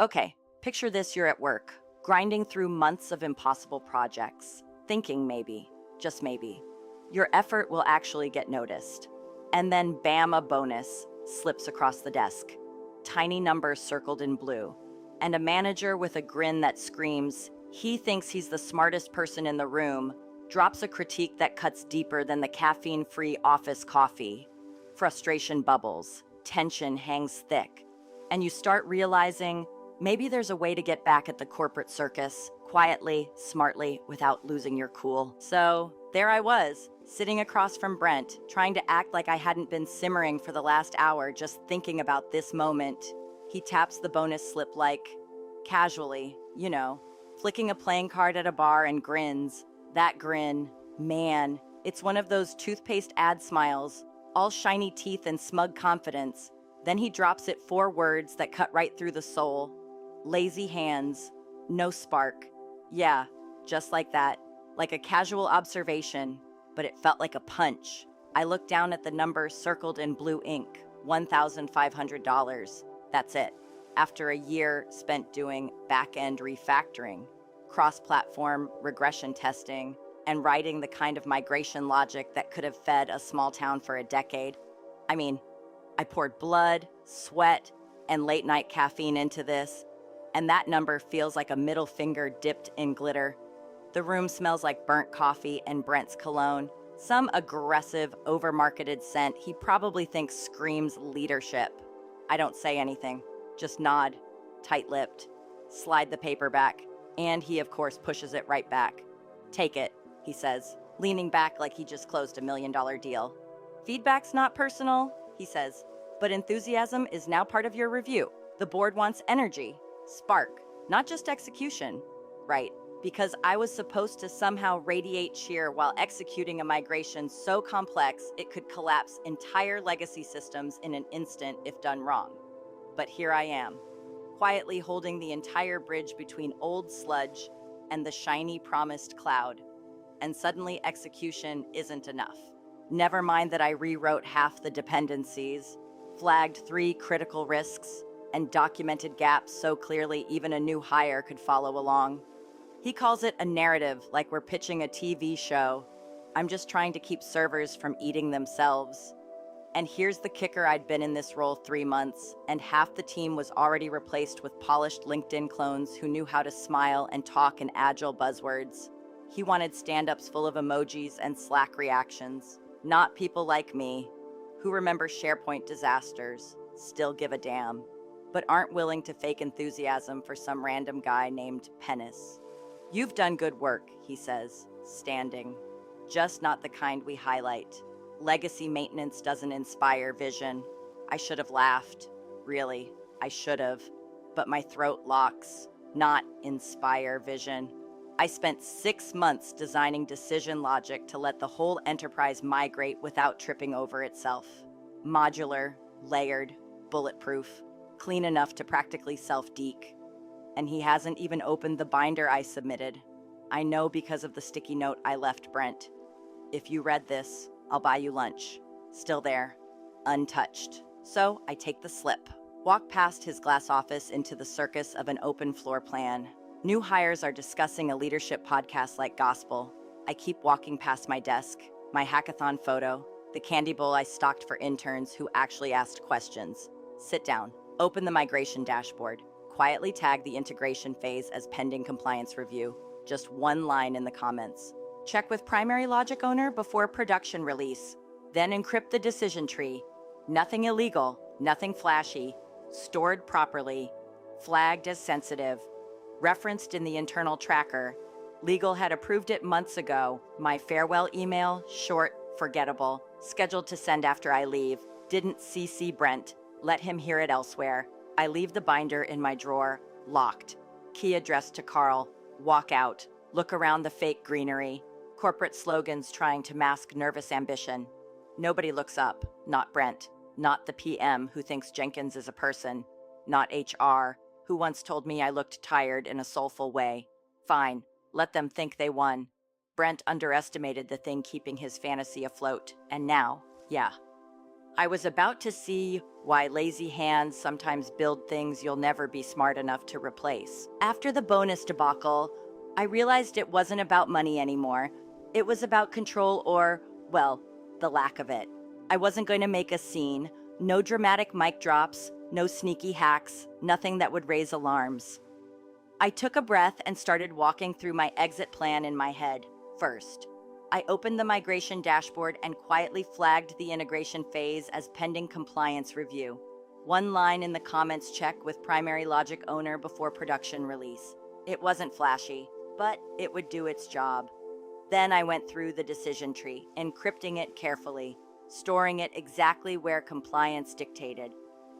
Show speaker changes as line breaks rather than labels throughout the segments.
Okay, picture this: you're at work, grinding through months of impossible projects, thinking maybe, just maybe, your effort will actually get noticed. And then bam, a bonus slips across the desk. Tiny numbers circled in blue. And a manager with a grin that screams, he thinks he's the smartest person in the room, drops a critique that cuts deeper than the caffeine-free office coffee. Frustration bubbles, tension hangs thick, and you start realizing maybe there's a way to get back at the corporate circus, quietly, smartly, without losing your cool. So there I was, sitting across from Brent, trying to act like I hadn't been simmering for the last hour just thinking about this moment. He taps the bonus slip like, casually, flicking a playing card at a bar, and grins. That grin, man, it's one of those toothpaste ad smiles, all shiny teeth and smug confidence. Then he drops it, 4 words that cut right through the soul. Lazy hands, no spark. Yeah, just like that, like a casual observation, but it felt like a punch. I looked down at the number circled in blue ink, $1,500. That's it. After a year spent doing back-end refactoring, cross-platform regression testing, and writing the kind of migration logic that could have fed a small town for a decade. I mean, I poured blood, sweat, and late-night caffeine into this, and that number feels like a middle finger dipped in glitter. The room smells like burnt coffee and Brent's cologne, some aggressive, over-marketed scent he probably thinks screams leadership. I don't say anything, just nod, tight-lipped, slide the paper back, and he, of course, pushes it right back. Take it, he says, leaning back like he just closed $1 million deal. Feedback's not personal, he says, but enthusiasm is now part of your review. The board wants energy, spark, not just execution. Right, because I was supposed to somehow radiate cheer while executing a migration so complex it could collapse entire legacy systems in an instant if done wrong. But here I am, quietly holding the entire bridge between old sludge and the shiny promised cloud. And suddenly execution isn't enough. Never mind that I rewrote half the dependencies, flagged 3 critical risks, and documented gaps so clearly even a new hire could follow along. He calls it a narrative, like we're pitching a TV show. I'm just trying to keep servers from eating themselves. And here's the kicker: I'd been in this role 3 months, and half the team was already replaced with polished LinkedIn clones who knew how to smile and talk in agile buzzwords. He wanted stand-ups full of emojis and Slack reactions, not people like me, who remember SharePoint disasters, still give a damn, but aren't willing to fake enthusiasm for some random guy named Penis. You've done good work, he says, standing. Just not the kind we highlight. Legacy maintenance doesn't inspire vision. I should have laughed. Really, I should have. But my throat locks. Not inspire vision. I spent 6 months designing decision logic to let the whole enterprise migrate without tripping over itself. Modular, layered, bulletproof, clean enough to practically self-deke. And he hasn't even opened the binder I submitted. I know because of the sticky note I left Brent. If you read this, I'll buy you lunch. Still there, untouched. So I take the slip, walk past his glass office into the circus of an open floor plan. New hires are discussing a leadership podcast like gospel. I keep walking past my desk, my hackathon photo, the candy bowl I stocked for interns who actually asked questions. Sit down, open the migration dashboard, quietly tag the integration phase as pending compliance review. Just 1 line in the comments. Check with primary logic owner before production release. Then encrypt the decision tree. Nothing illegal, nothing flashy. Stored properly. Flagged as sensitive. Referenced in the internal tracker. Legal had approved it months ago. My farewell email, short, forgettable. Scheduled to send after I leave. Didn't CC Brent. Let him hear it elsewhere. I leave the binder in my drawer, locked. Key addressed to Carl. Walk out. Look around the fake greenery. Corporate slogans trying to mask nervous ambition. Nobody looks up. Not Brent. Not the PM who thinks Jenkins is a person. Not HR, who once told me I looked tired in a soulful way. Fine. Let them think they won. Brent underestimated the thing keeping his fantasy afloat. And now, yeah, I was about to see why lazy hands sometimes build things you'll never be smart enough to replace. After the bonus debacle, I realized it wasn't about money anymore. It was about control or, well, the lack of it. I wasn't going to make a scene, no dramatic mic drops, no sneaky hacks, nothing that would raise alarms. I took a breath and started walking through my exit plan in my head. First, I opened the migration dashboard and quietly flagged the integration phase as pending compliance review. One line in the comments check with primary logic owner before production release. It wasn't flashy, but it would do its job. Then I went through the decision tree, encrypting it carefully, storing it exactly where compliance dictated.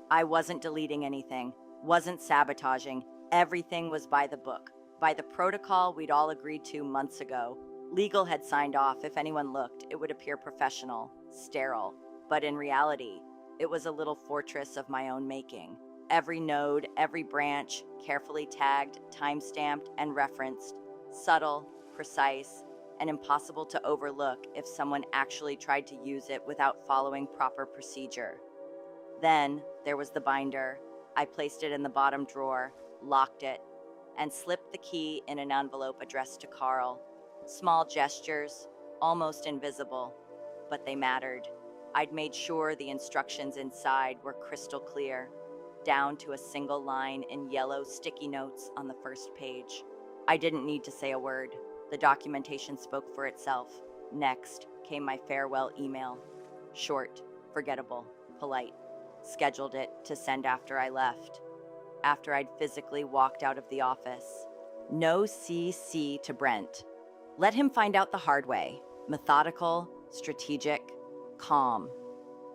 I wasn't deleting anything, wasn't sabotaging. Everything was by the book, by the protocol we'd all agreed to months ago. Legal had signed off. If anyone looked, it would appear professional, sterile. But in reality, it was a little fortress of my own making. Every node, every branch, carefully tagged, time-stamped, and referenced. Subtle, precise, and impossible to overlook if someone actually tried to use it without following proper procedure. Then there was the binder. I placed it in the bottom drawer, locked it, and slipped the key in an envelope addressed to Carl. Small gestures, almost invisible, but they mattered. I'd made sure the instructions inside were crystal clear, down to a single line in yellow sticky notes on the first page. I didn't need to say a word. The documentation spoke for itself. Next came my farewell email. Short, forgettable, polite. Scheduled it to send after I left, after I'd physically walked out of the office. No CC to Brent. Let him find out the hard way. Methodical, strategic, calm.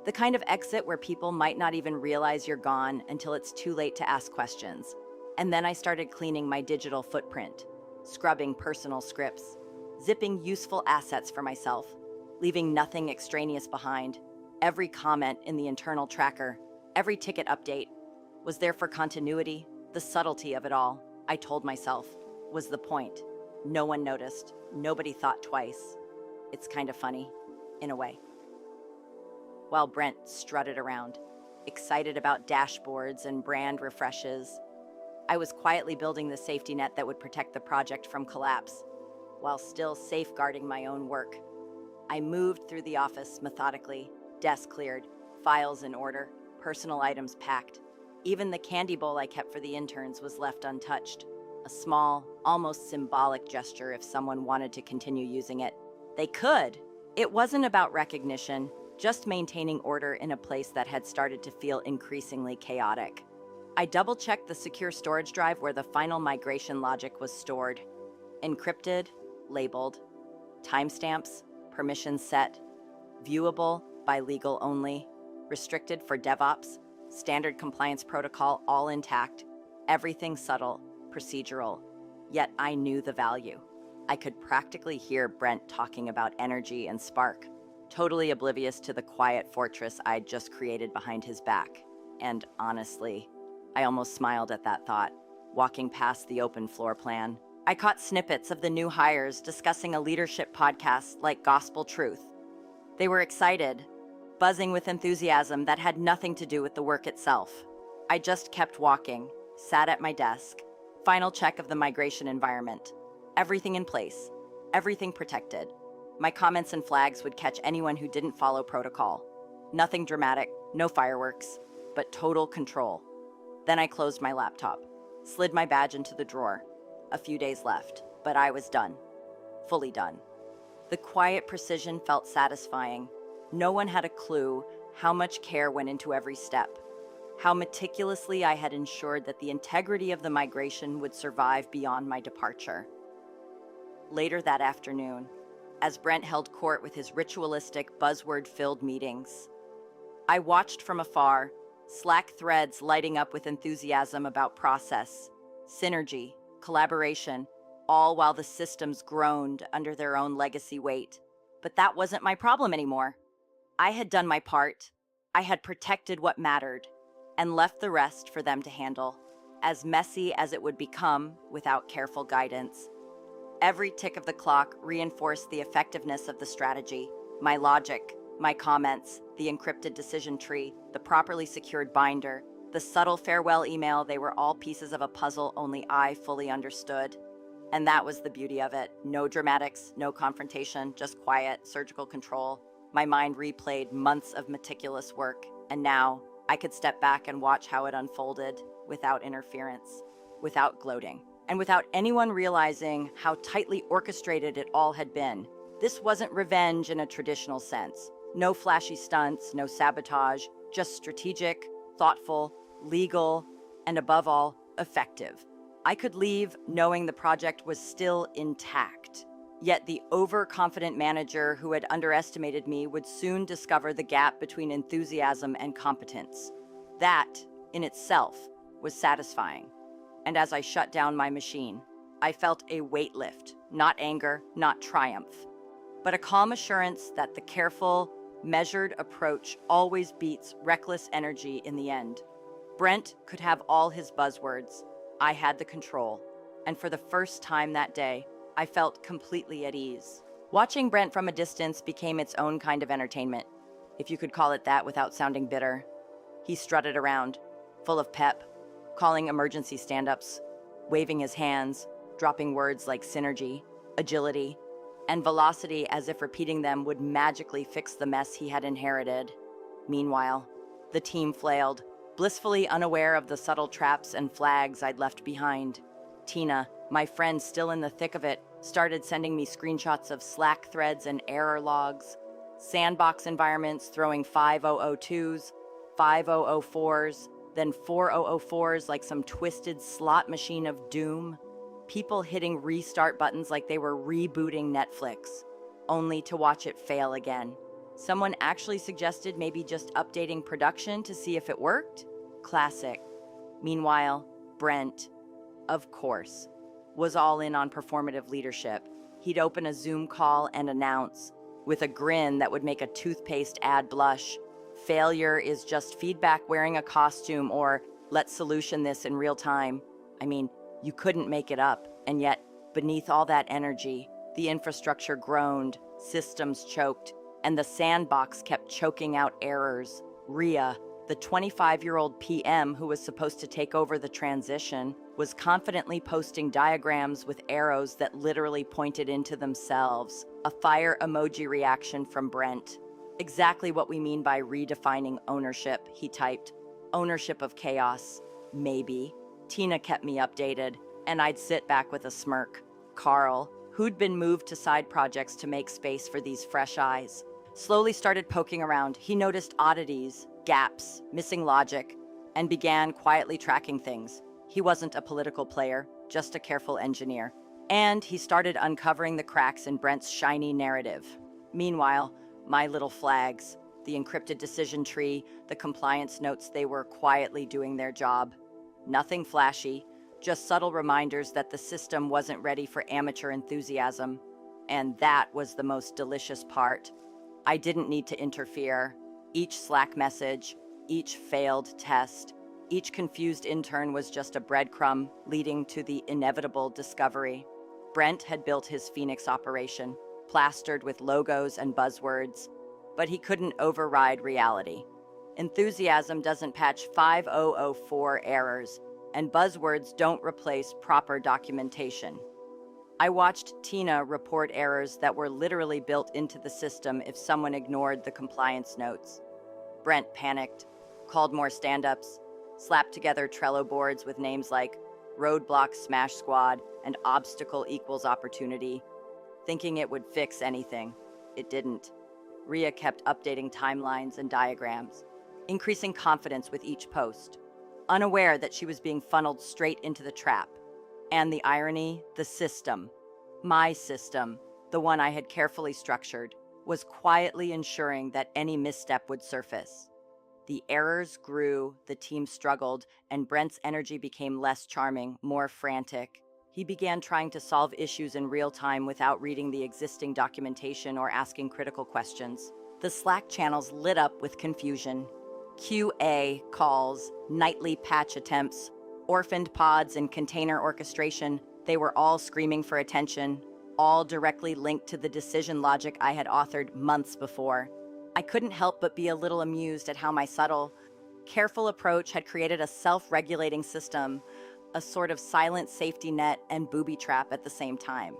The kind of exit where people might not even realize you're gone until it's too late to ask questions. And then I started cleaning my digital footprint, scrubbing personal scripts, zipping useful assets for myself, leaving nothing extraneous behind. Every comment in the internal tracker, every ticket update, was there for continuity. The subtlety of it all, I told myself, was the point. No one noticed. Nobody thought twice. It's kind of funny, in a way. While Brent strutted around, excited about dashboards and brand refreshes, I was quietly building the safety net that would protect the project from collapse, while still safeguarding my own work. I moved through the office methodically, desk cleared, files in order, personal items packed. Even the candy bowl I kept for the interns was left untouched. A small, almost symbolic gesture if someone wanted to continue using it. They could. It wasn't about recognition, just maintaining order in a place that had started to feel increasingly chaotic. I double-checked the secure storage drive where the final migration logic was stored. Encrypted, labeled, timestamps, permissions set, viewable by legal only, restricted for DevOps, standard compliance protocol all intact, everything subtle, procedural, yet I knew the value. I could practically hear Brent talking about energy and spark, totally oblivious to the quiet fortress I'd just created behind his back. And honestly, I almost smiled at that thought. Walking past the open floor plan, I caught snippets of the new hires discussing a leadership podcast like Gospel Truth. They were excited, buzzing with enthusiasm that had nothing to do with the work itself. I just kept walking, sat at my desk. Final check of the migration environment. Everything in place, everything protected. My comments and flags would catch anyone who didn't follow protocol. Nothing dramatic, no fireworks, but total control. Then I closed my laptop, slid my badge into the drawer. A few days left, but I was done. Fully done. The quiet precision felt satisfying. No one had a clue how much care went into every step, how meticulously I had ensured that the integrity of the migration would survive beyond my departure. Later that afternoon, as Brent held court with his ritualistic, buzzword-filled meetings, I watched from afar, Slack threads lighting up with enthusiasm about process, synergy, collaboration, all while the systems groaned under their own legacy weight. But that wasn't my problem anymore. I had done my part. I had protected what mattered, and left the rest for them to handle, as messy as it would become without careful guidance. Every tick of the clock reinforced the effectiveness of the strategy, my logic, My comments, the encrypted decision tree, the properly secured binder, the subtle farewell email, they were all pieces of a puzzle only I fully understood. And that was the beauty of it. No dramatics, no confrontation, just quiet, surgical control. My mind replayed months of meticulous work, and now I could step back and watch how it unfolded without interference, without gloating, and without anyone realizing how tightly orchestrated it all had been. This wasn't revenge in a traditional sense. No flashy stunts, no sabotage, just strategic, thoughtful, legal, and above all, effective. I could leave knowing the project was still intact. Yet the overconfident manager who had underestimated me would soon discover the gap between enthusiasm and competence. That, in itself, was satisfying. And as I shut down my machine, I felt a weight lift, not anger, not triumph, but a calm assurance that the careful, measured approach always beats reckless energy in the end. Brent could have all his buzzwords. I had the control. And for the first time that day, I felt completely at ease. Watching Brent from a distance became its own kind of entertainment, if you could call it that without sounding bitter. He strutted around, full of pep, calling emergency stand-ups, waving his hands, dropping words like synergy, agility, and velocity as if repeating them would magically fix the mess he had inherited. Meanwhile, the team flailed, blissfully unaware of the subtle traps and flags I'd left behind. Tina, my friend still in the thick of it, started sending me screenshots of Slack threads and error logs, sandbox environments throwing 5002s, 5004s, then 4004s like some twisted slot machine of doom, people hitting restart buttons like they were rebooting Netflix, only to watch it fail again. Someone actually suggested maybe just updating production to see if it worked? Classic. Meanwhile, Brent, of course, was all in on performative leadership. He'd open a Zoom call and announce, with a grin that would make a toothpaste ad blush, "Failure is just feedback wearing a costume," or "Let's solution this in real time." I mean, you couldn't make it up, and yet, beneath all that energy, the infrastructure groaned, systems choked, and the sandbox kept choking out errors. Ria, the 25-year-old PM who was supposed to take over the transition, was confidently posting diagrams with arrows that literally pointed into themselves. A fire emoji reaction from Brent. "Exactly what we mean by redefining ownership," he typed. "Ownership of chaos, maybe." Tina kept me updated, and I'd sit back with a smirk. Carl, who'd been moved to side projects to make space for these fresh eyes, slowly started poking around. He noticed oddities, gaps, missing logic, and began quietly tracking things. He wasn't a political player, just a careful engineer. And he started uncovering the cracks in Brent's shiny narrative. Meanwhile, my little flags, the encrypted decision tree, the compliance notes, they were quietly doing their job. Nothing flashy, just subtle reminders that the system wasn't ready for amateur enthusiasm. And that was the most delicious part. I didn't need to interfere. Each Slack message, each failed test, each confused intern was just a breadcrumb leading to the inevitable discovery. Brent had built his Phoenix operation, plastered with logos and buzzwords, but he couldn't override reality. Enthusiasm doesn't patch 5004 errors, and buzzwords don't replace proper documentation. I watched Tina report errors that were literally built into the system if someone ignored the compliance notes. Brent panicked, called more stand-ups, slapped together Trello boards with names like Roadblock Smash Squad and Obstacle Equals Opportunity, thinking it would fix anything. It didn't. Ria kept updating timelines and diagrams, increasing confidence with each post, unaware that she was being funneled straight into the trap. And the irony, the system, my system, the one I had carefully structured, was quietly ensuring that any misstep would surface. The errors grew, the team struggled, and Brent's energy became less charming, more frantic. He began trying to solve issues in real time without reading the existing documentation or asking critical questions. The Slack channels lit up with confusion. QA calls, nightly patch attempts, orphaned pods and container orchestration, they were all screaming for attention, all directly linked to the decision logic I had authored months before. I couldn't help but be a little amused at how my subtle, careful approach had created a self-regulating system, a sort of silent safety net and booby trap at the same time.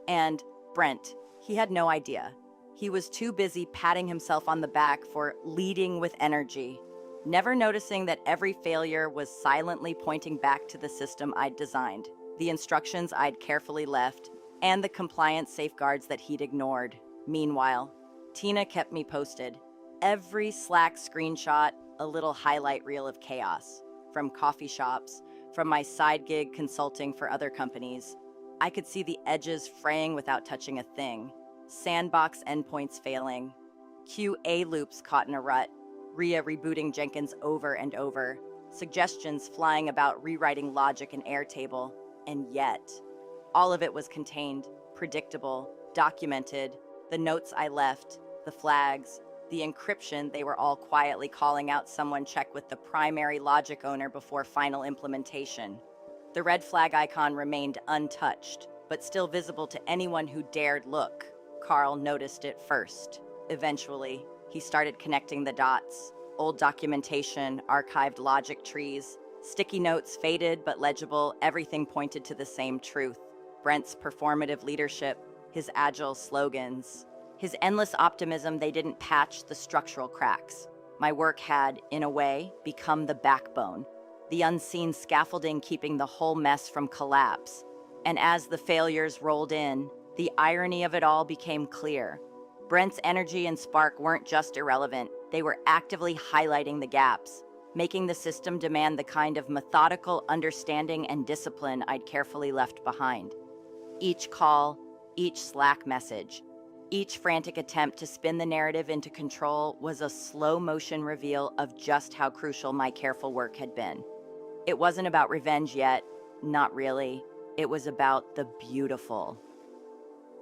And Brent, he had no idea. He was too busy patting himself on the back for leading with energy, never noticing that every failure was silently pointing back to the system I'd designed, the instructions I'd carefully left, and the compliance safeguards that he'd ignored. Meanwhile, Tina kept me posted. Every Slack screenshot, a little highlight reel of chaos. From coffee shops, from my side gig consulting for other companies. I could see the edges fraying without touching a thing. Sandbox endpoints failing. QA loops caught in a rut. Ria rebooting Jenkins over and over. Suggestions flying about rewriting logic in Airtable. And yet, all of it was contained, predictable, documented. The notes I left, the flags, the encryption they were all quietly calling out someone check with the primary logic owner before final implementation. The red flag icon remained untouched, but still visible to anyone who dared look. Carl noticed it first. Eventually, he started connecting the dots. Old documentation, archived logic trees, sticky notes faded but legible, everything pointed to the same truth. Brent's performative leadership, his agile slogans, his endless optimism, they didn't patch the structural cracks. My work had, in a way, become the backbone, the unseen scaffolding keeping the whole mess from collapse. And as the failures rolled in, the irony of it all became clear. Brent's energy and spark weren't just irrelevant, they were actively highlighting the gaps, making the system demand the kind of methodical understanding and discipline I'd carefully left behind. Each call, each Slack message, each frantic attempt to spin the narrative into control was a slow-motion reveal of just how crucial my careful work had been. It wasn't about revenge yet, not really. It was about the beautiful,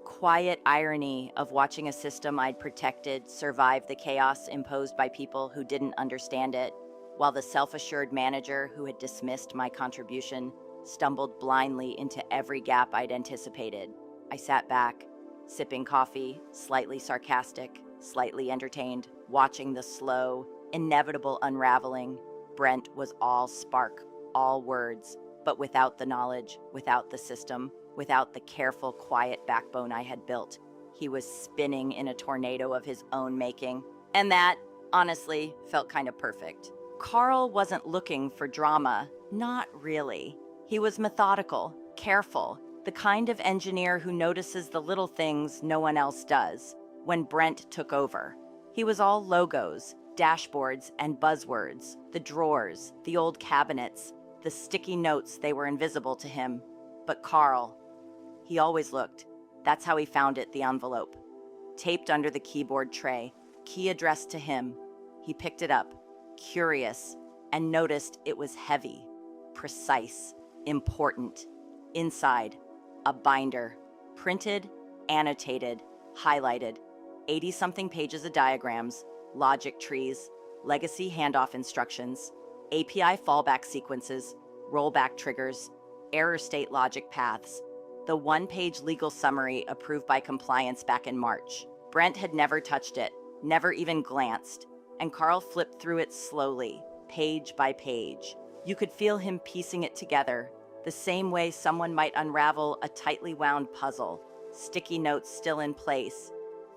quiet irony of watching a system I'd protected survive the chaos imposed by people who didn't understand it, while the self-assured manager who had dismissed my contribution stumbled blindly into every gap I'd anticipated. I sat back, sipping coffee, slightly sarcastic, slightly entertained, watching the slow, inevitable unraveling. Brent was all spark, all words, but without the knowledge, without the system, without the careful, quiet backbone I had built. He was spinning in a tornado of his own making, and that, honestly, felt kind of perfect. Carl wasn't looking for drama, not really. He was methodical, careful, the kind of engineer who notices the little things no one else does. When Brent took over, he was all logos, dashboards, and buzzwords, the drawers, the old cabinets, the sticky notes, they were invisible to him. But Carl, he always looked. That's how he found it, the envelope. Taped under the keyboard tray, key addressed to him. He picked it up, curious, and noticed it was heavy, precise, important. Inside, a binder, printed, annotated, highlighted, 80-something pages of diagrams, logic trees, legacy handoff instructions, API fallback sequences, rollback triggers, error state logic paths, the one-page legal summary approved by compliance back in March. Brent had never touched it, never even glanced, and Carl flipped through it slowly, page by page. You could feel him piecing it together, the same way someone might unravel a tightly wound puzzle, sticky notes still in place,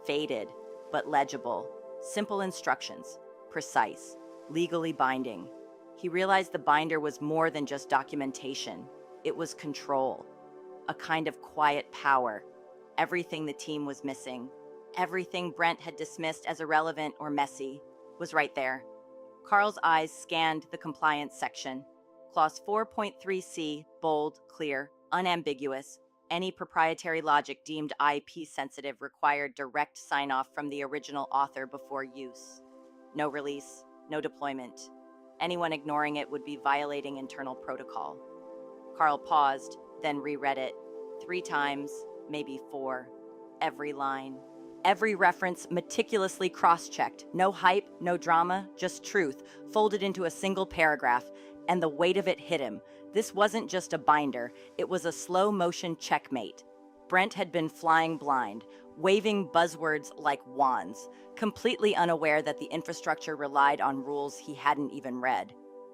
faded, but legible, simple instructions, precise, legally binding. He realized the binder was more than just documentation. It was control, a kind of quiet power. Everything the team was missing, everything Brent had dismissed as irrelevant or messy, was right there. Carl's eyes scanned the compliance section. Clause 4.3c, bold, clear, unambiguous. Any proprietary logic deemed IP sensitive required direct sign-off from the original author before use. No release, no deployment. Anyone ignoring it would be violating internal protocol. Carl paused, then reread it. 3 times, maybe 4. Every line. Every reference meticulously cross-checked. No hype, no drama, just truth, folded into a single paragraph. And the weight of it hit him. This wasn't just a binder, it was a slow-motion checkmate. Brent had been flying blind, waving buzzwords like wands, completely unaware that the infrastructure relied on rules he hadn't even read.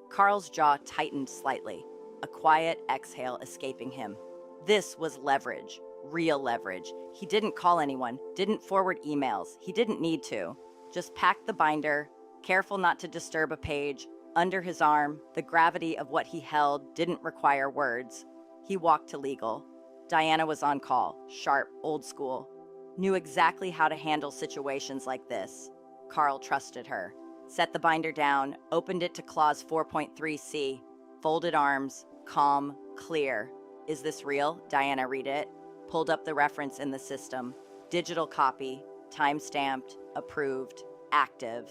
Carl's jaw tightened slightly, a quiet exhale escaping him. This was leverage, real leverage. He didn't call anyone, didn't forward emails, he didn't need to. Just packed the binder, careful not to disturb a page, under his arm. The gravity of what he held didn't require words. He walked to legal. Diana was on call, sharp, old school. Knew exactly how to handle situations like this. Carl trusted her. Set the binder down, opened it to clause 4.3c, folded arms, calm, clear. Is this real? Diana read it. Pulled up the reference in the system. Digital copy, time-stamped, approved, active.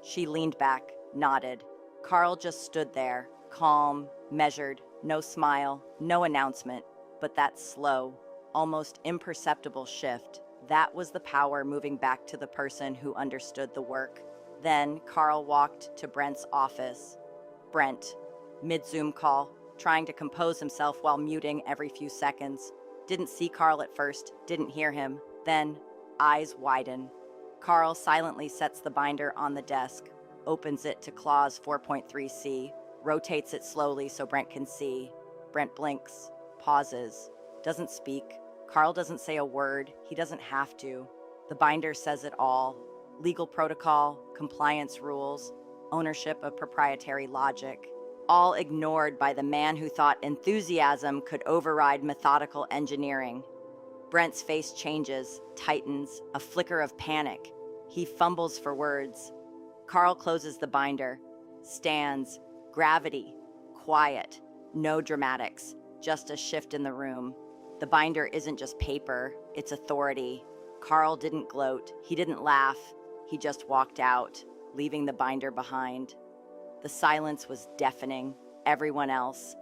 She leaned back, nodded. Carl just stood there, calm, measured, no smile, no announcement. But that slow, almost imperceptible shift, that was the power moving back to the person who understood the work. Then Carl walked to Brent's office. Brent, mid-Zoom call, trying to compose himself while muting every few seconds. Didn't see Carl at first, didn't hear him. Then, eyes widen. Carl silently sets the binder on the desk, opens it to clause 4.3c, rotates it slowly so Brent can see. Brent blinks, pauses, doesn't speak. Carl doesn't say a word, he doesn't have to. The binder says it all. Legal protocol, compliance rules, ownership of proprietary logic, all ignored by the man who thought enthusiasm could override methodical engineering. Brent's face changes, tightens, a flicker of panic. He fumbles for words. Carl closes the binder, stands, gravity, quiet, no dramatics, just a shift in the room. The binder isn't just paper, it's authority. Carl didn't gloat, he didn't laugh, he just walked out, leaving the binder behind. The silence was deafening. Everyone else,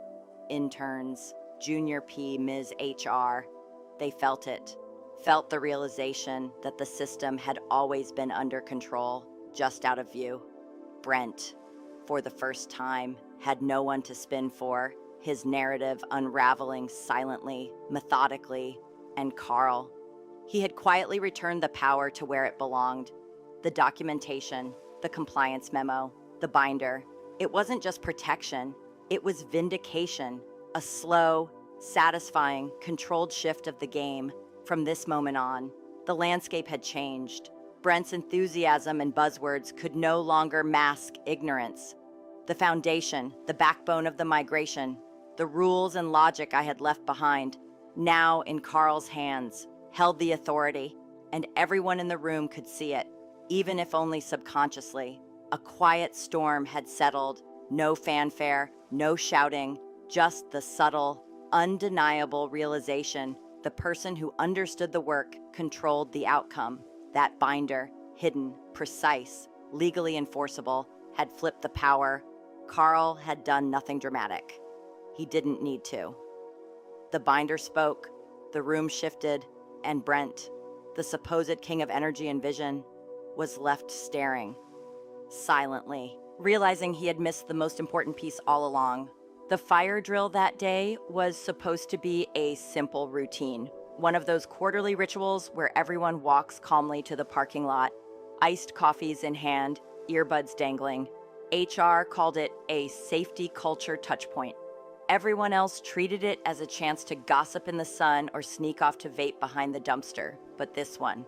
interns, Junior P, Ms. HR, they felt it. Felt the realization that the system had always been under control, just out of view. Brent, for the first time, had no one to spin for, his narrative unraveling silently, methodically, and Carl. He had quietly returned the power to where it belonged. The documentation, the compliance memo, the binder. It wasn't just protection, it was vindication, a slow, satisfying, controlled shift of the game. From this moment on, the landscape had changed. Brent's enthusiasm and buzzwords could no longer mask ignorance. The foundation, the backbone of the migration, the rules and logic I had left behind, now in Carl's hands, held the authority, and everyone in the room could see it, even if only subconsciously. A quiet storm had settled, no fanfare, no shouting, just the subtle, undeniable realization the person who understood the work controlled the outcome. That binder, hidden, precise, legally enforceable, had flipped the power. Carl had done nothing dramatic. He didn't need to. The binder spoke, the room shifted, and Brent, the supposed king of energy and vision, was left staring, silently, realizing he had missed the most important piece all along. The fire drill that day was supposed to be a simple routine, one of those quarterly rituals where everyone walks calmly to the parking lot, iced coffees in hand, earbuds dangling. HR called it a safety culture touchpoint. Everyone else treated it as a chance to gossip in the sun or sneak off to vape behind the dumpster. But this one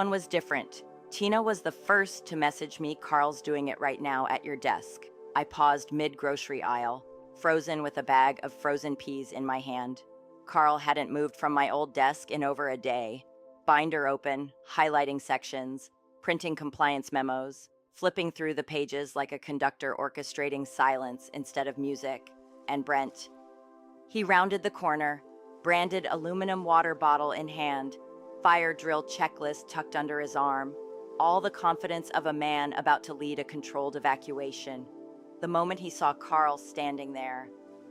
was different. Tina was the first to message me, "Carl's doing it right now at your desk." I paused mid-grocery aisle, frozen with a bag of frozen peas in my hand. Carl hadn't moved from my old desk in over a day. Binder open, highlighting sections, printing compliance memos, flipping through the pages like a conductor orchestrating silence instead of music. And Brent. He rounded the corner, branded aluminum water bottle in hand, fire drill checklist tucked under his arm, all the confidence of a man about to lead a controlled evacuation. The moment he saw Carl standing there,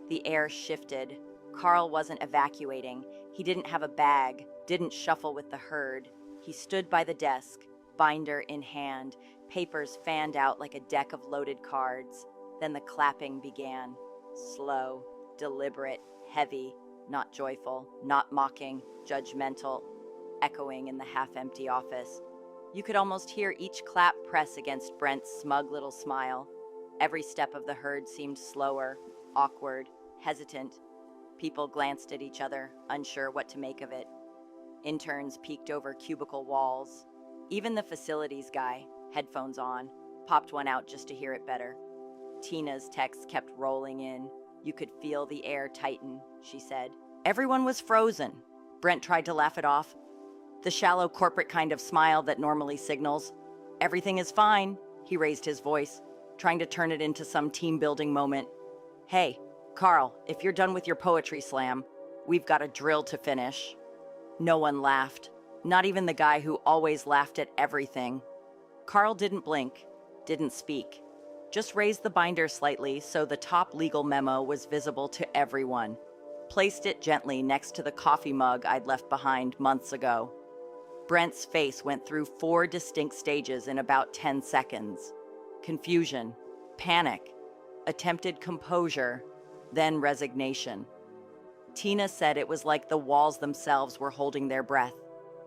the air shifted. Carl wasn't evacuating. He didn't have a bag, didn't shuffle with the herd. He stood by the desk, binder in hand, papers fanned out like a deck of loaded cards. Then the clapping began. Slow, deliberate, heavy, not joyful, not mocking, judgmental. echoing in the half-empty office. You could almost hear each clap press against Brent's smug little smile. Every step of the herd seemed slower, awkward, hesitant. People glanced at each other, unsure what to make of it. Interns peeked over cubicle walls. Even the facilities guy, headphones on, popped one out just to hear it better. Tina's texts kept rolling in. You could feel the air tighten, she said. Everyone was frozen. Brent tried to laugh it off. The shallow corporate kind of smile that normally signals, "Everything is fine," he raised his voice, trying to turn it into some team-building moment. "Hey, Carl, if you're done with your poetry slam, we've got a drill to finish." No one laughed, not even the guy who always laughed at everything. Carl didn't blink, didn't speak, just raised the binder slightly so the top legal memo was visible to everyone. Placed it gently next to the coffee mug I'd left behind months ago. Brent's face went through 4 distinct stages in about 10 seconds. Confusion, panic, attempted composure, then resignation. Tina said it was like the walls themselves were holding their breath.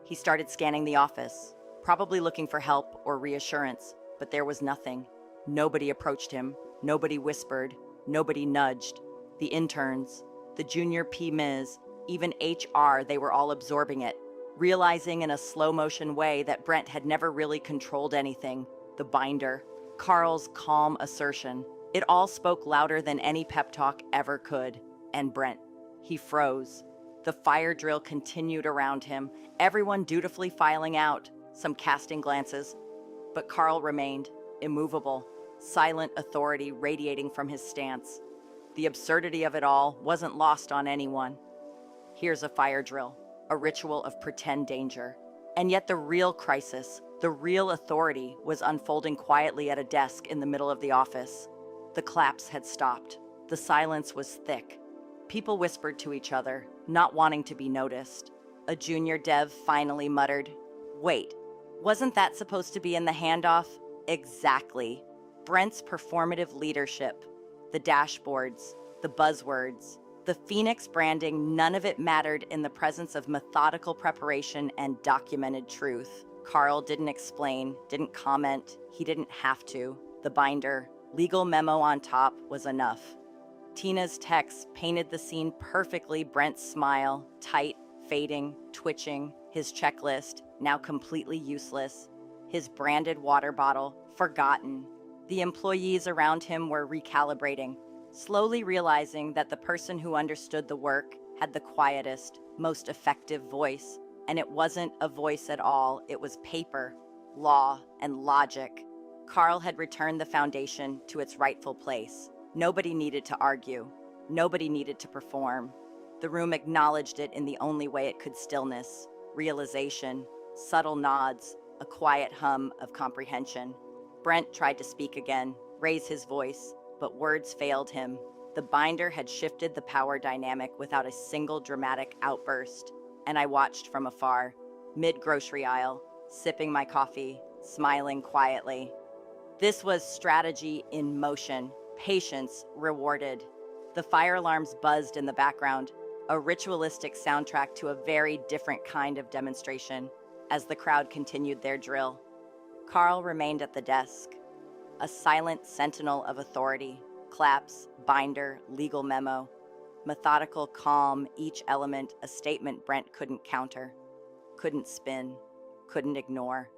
He started scanning the office, probably looking for help or reassurance, but there was nothing. Nobody approached him, nobody whispered, nobody nudged. The interns, the junior PMIs, even HR, they were all absorbing it, realizing in a slow-motion way that Brent had never really controlled anything. The binder, Carl's calm assertion. It all spoke louder than any pep talk ever could. And Brent, he froze. The fire drill continued around him, everyone dutifully filing out, some casting glances. But Carl remained, immovable, silent authority radiating from his stance. The absurdity of it all wasn't lost on anyone. Here's a fire drill, a ritual of pretend danger. And yet the real crisis, the real authority, was unfolding quietly at a desk in the middle of the office. The claps had stopped. The silence was thick. People whispered to each other, not wanting to be noticed. A junior dev finally muttered, "Wait, wasn't that supposed to be in the handoff?" Exactly. Brent's performative leadership, the dashboards, the buzzwords, the Phoenix branding, none of it mattered in the presence of methodical preparation and documented truth. Carl didn't explain, didn't comment, he didn't have to. The binder, legal memo on top, was enough. Tina's text painted the scene perfectly. Brent's smile, tight, fading, twitching, his checklist, now completely useless, his branded water bottle, forgotten. The employees around him were recalibrating, slowly realizing that the person who understood the work had the quietest, most effective voice. And it wasn't a voice at all, it was paper, law, and logic. Carl had returned the foundation to its rightful place. Nobody needed to argue. Nobody needed to perform. The room acknowledged it in the only way it could: stillness, realization, subtle nods, a quiet hum of comprehension. Brent tried to speak again, raise his voice, but words failed him. The binder had shifted the power dynamic without a single dramatic outburst, and I watched from afar, mid-grocery aisle, sipping my coffee, smiling quietly. This was strategy in motion, patience rewarded. The fire alarms buzzed in the background, a ritualistic soundtrack to a very different kind of demonstration, as the crowd continued their drill. Carl remained at the desk, a silent sentinel of authority. Claps, binder, legal memo. Methodical, calm, each element a statement Brent couldn't counter, couldn't spin, couldn't ignore.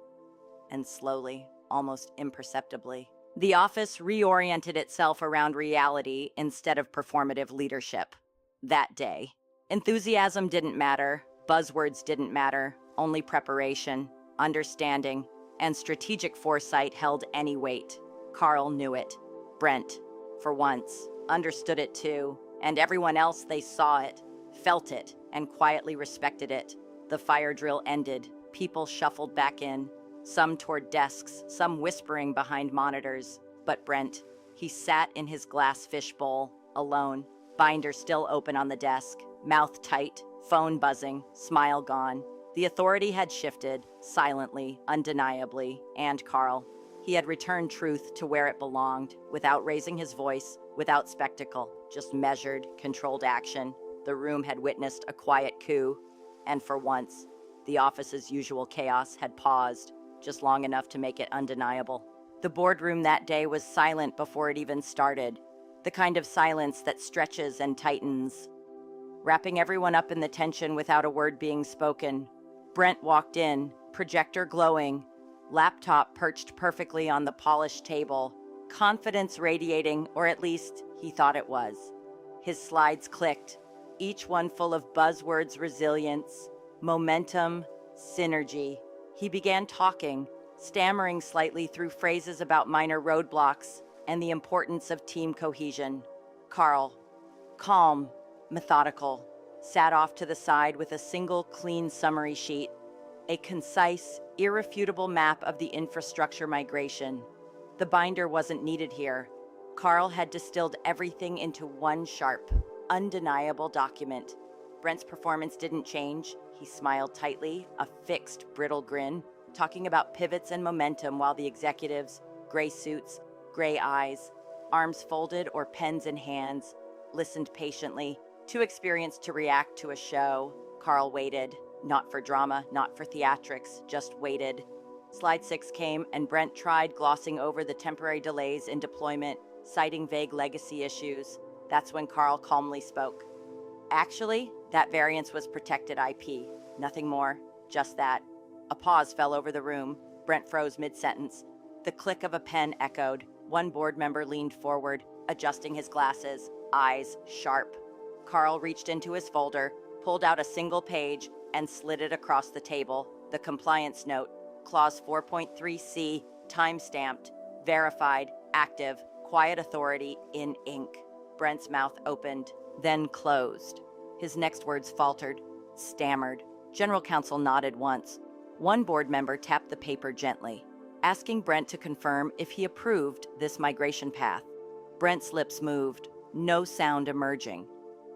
And slowly, almost imperceptibly, the office reoriented itself around reality instead of performative leadership. That day, enthusiasm didn't matter, buzzwords didn't matter, only preparation, understanding, and strategic foresight held any weight. Carl knew it. Brent, for once, understood it too, and everyone else, they saw it, felt it, and quietly respected it. The fire drill ended. People shuffled back in, some toward desks, some whispering behind monitors. But Brent, he sat in his glass fishbowl, alone, binder still open on the desk, mouth tight, phone buzzing, smile gone. The authority had shifted, silently, undeniably, and Carl. He had returned truth to where it belonged, without raising his voice, without spectacle, just measured, controlled action. The room had witnessed a quiet coup, and for once, The office's usual chaos had paused, just long enough to make it undeniable. The boardroom that day was silent before it even started, the kind of silence that stretches and tightens. Wrapping everyone up in the tension without a word being spoken, Brent walked in, projector glowing, laptop perched perfectly on the polished table, confidence radiating, or at least he thought it was. His slides clicked, each one full of buzzwords: resilience, momentum, synergy. He began talking, stammering slightly through phrases about minor roadblocks and the importance of team cohesion. Carl, calm, methodical, sat off to the side with a single clean summary sheet, a concise, irrefutable map of the infrastructure migration. The binder wasn't needed here. Carl had distilled everything into one sharp, undeniable document. Brent's performance didn't change. He smiled tightly, a fixed, brittle grin, talking about pivots and momentum while the executives, gray suits, gray eyes, arms folded or pens in hands, listened patiently, too experienced to react to a show. Carl waited, not for drama, not for theatrics, just waited. Slide 6 came, and Brent tried glossing over the temporary delays in deployment, citing vague legacy issues. That's when Carl calmly spoke. Actually, that variance was protected IP. Nothing more, just that. A pause fell over the room. Brent froze mid-sentence. The click of a pen echoed. One board member leaned forward, adjusting his glasses, eyes sharp. Carl reached into his folder, pulled out a single page, and slid it across the table. The compliance note, Clause 4.3c, time-stamped, verified, active, quiet authority in ink. Brent's mouth opened, then closed. His next words faltered, stammered. General counsel nodded once. One board member tapped the paper gently, asking Brent to confirm if he approved this migration path. Brent's lips moved, no sound emerging.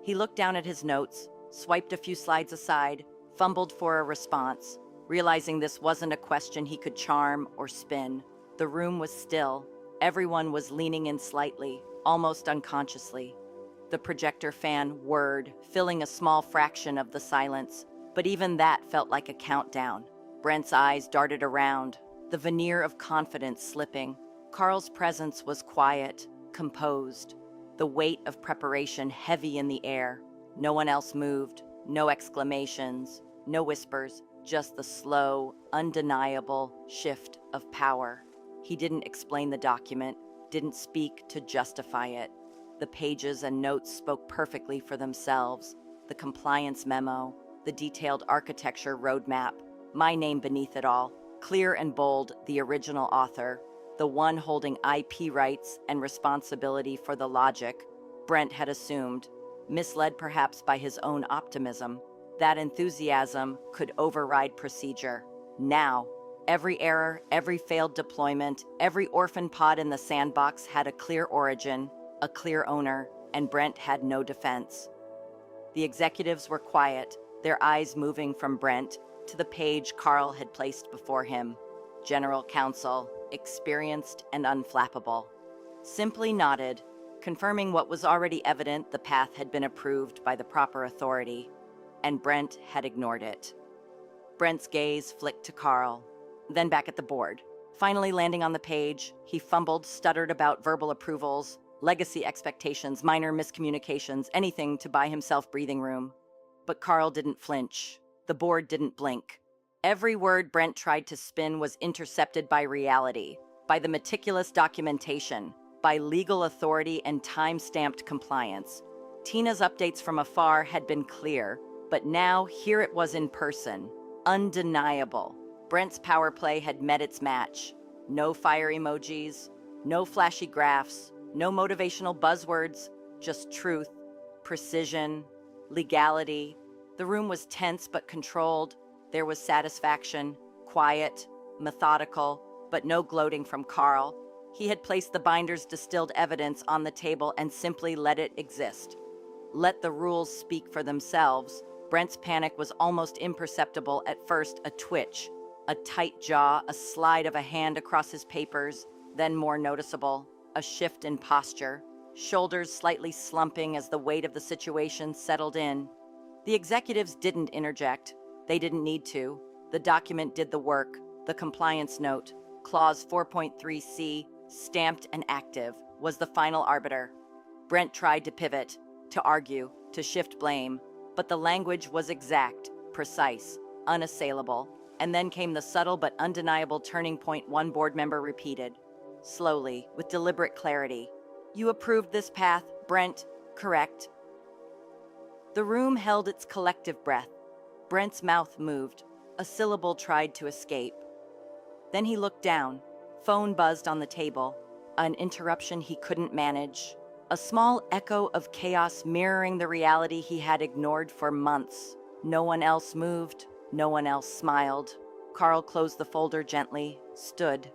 He looked down at his notes, swiped a few slides aside, fumbled for a response, realizing this wasn't a question he could charm or spin. The room was still. Everyone was leaning in slightly, almost unconsciously. The projector fan whirred, filling a small fraction of the silence, but even that felt like a countdown. Brent's eyes darted around, the veneer of confidence slipping. Carl's presence was quiet, composed, the weight of preparation heavy in the air. No one else moved, no exclamations, no whispers, just the slow, undeniable shift of power. He didn't explain the document, didn't speak to justify it. The pages and notes spoke perfectly for themselves. The compliance memo, the detailed architecture roadmap, my name beneath it all, clear and bold, the original author, the one holding IP rights and responsibility for the logic Brent had assumed, misled perhaps by his own optimism. That enthusiasm could override procedure. Now, every error, every failed deployment, every orphan pod in the sandbox had a clear origin, a clear owner, and Brent had no defense. The executives were quiet, their eyes moving from Brent to the page Carl had placed before him. General counsel, experienced and unflappable, simply nodded, confirming what was already evident: the path had been approved by the proper authority, and Brent had ignored it. Brent's gaze flicked to Carl, then back at the board. Finally landing on the page, he fumbled, stuttered about verbal approvals, legacy expectations, minor miscommunications, anything to buy himself breathing room. But Carl didn't flinch. The board didn't blink. Every word Brent tried to spin was intercepted by reality, by the meticulous documentation, by legal authority and time-stamped compliance. Tina's updates from afar had been clear, but now here it was in person, undeniable. Brent's power play had met its match. No fire emojis, no flashy graphs, no motivational buzzwords, just truth, precision, legality. The room was tense but controlled. There was satisfaction, quiet, methodical, but no gloating from Carl. He had placed the binder's distilled evidence on the table and simply let it exist. Let the rules speak for themselves. Brent's panic was almost imperceptible at first, a twitch, a tight jaw, a slide of a hand across his papers, then more noticeable, a shift in posture, shoulders slightly slumping as the weight of the situation settled in. The executives didn't interject. They didn't need to. The document did the work. The compliance note, clause 4.3c, stamped and active, was the final arbiter. Brent tried to pivot, to argue, to shift blame, but the language was exact, precise, unassailable. And then came the subtle but undeniable turning point one board member repeated, slowly, with deliberate clarity. You approved this path, Brent, correct? The room held its collective breath. Brent's mouth moved. A syllable tried to escape. Then he looked down. Phone buzzed on the table. An interruption he couldn't manage. A small echo of chaos mirroring the reality he had ignored for months. No one else moved. No one else smiled. Carl closed the folder gently, stood,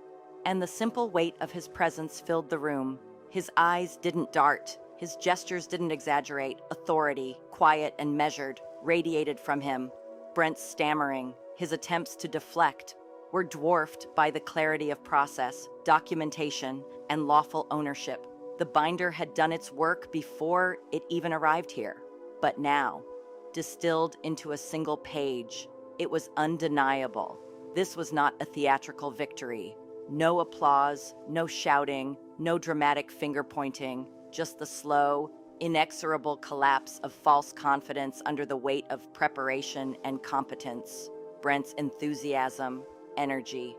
and the simple weight of his presence filled the room. His eyes didn't dart. His gestures didn't exaggerate. Authority, quiet and measured, radiated from him. Brent's stammering, his attempts to deflect, were dwarfed by the clarity of process, documentation, and lawful ownership. The binder had done its work before it even arrived here. But now, distilled into a single page, it was undeniable. This was not a theatrical victory. No applause, no shouting, no dramatic finger-pointing, just the slow, inexorable collapse of false confidence under the weight of preparation and competence. Brent's enthusiasm, energy,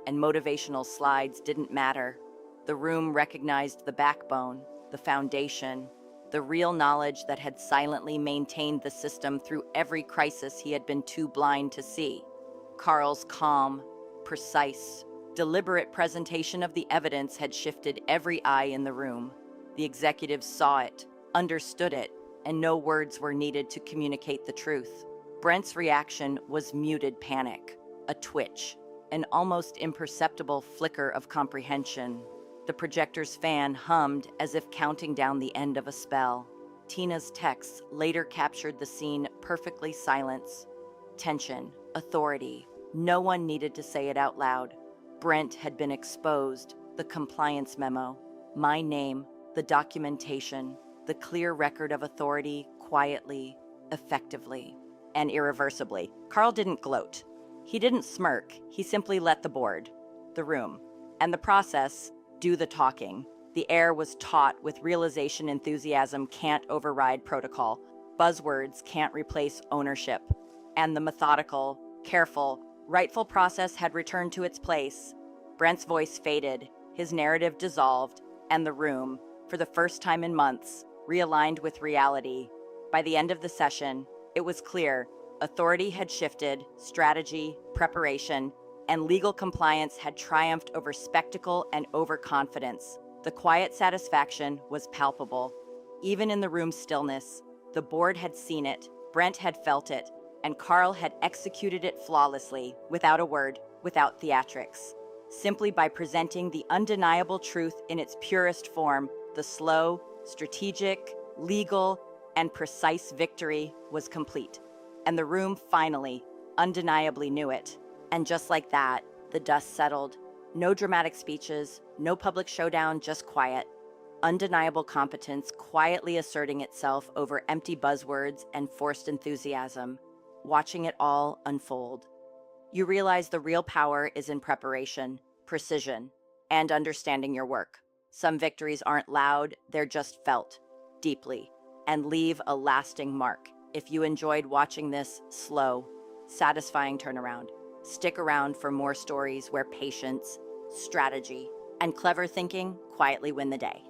and motivational slides didn't matter. The room recognized the backbone, the foundation, the real knowledge that had silently maintained the system through every crisis he had been too blind to see. Carl's calm, precise, deliberate presentation of the evidence had shifted every eye in the room. The executives saw it, understood it, and no words were needed to communicate the truth. Brent's reaction was muted panic, a twitch, an almost imperceptible flicker of comprehension. The projector's fan hummed as if counting down the end of a spell. Tina's texts later captured the scene perfectly. Silence, tension, authority. No one needed to say it out loud. Brent had been exposed. The compliance memo, my name, the documentation, the clear record of authority, quietly, effectively, and irreversibly. Carl didn't gloat. He didn't smirk. He simply let the board, the room, and the process do the talking. The air was taut with realization. Enthusiasm can't override protocol. Buzzwords can't replace ownership. And the methodical, careful, rightful process had returned to its place. Brent's voice faded, his narrative dissolved, and the room, for the first time in months, realigned with reality. By the end of the session, it was clear authority had shifted, strategy, preparation, and legal compliance had triumphed over spectacle and overconfidence. The quiet satisfaction was palpable. Even in the room's stillness, the board had seen it, Brent had felt it, and Carl had executed it flawlessly, without a word, without theatrics. Simply by presenting the undeniable truth in its purest form, the slow, strategic, legal, and precise victory was complete. And the room finally, undeniably knew it. And just like that, the dust settled. No dramatic speeches, no public showdown, just quiet. Undeniable competence quietly asserting itself over empty buzzwords and forced enthusiasm, watching it all unfold. You realize the real power is in preparation, precision, and understanding your work. Some victories aren't loud, they're just felt, deeply, and leave a lasting mark. If you enjoyed watching this slow, satisfying turnaround, stick around for more stories where patience, strategy, and clever thinking quietly win the day.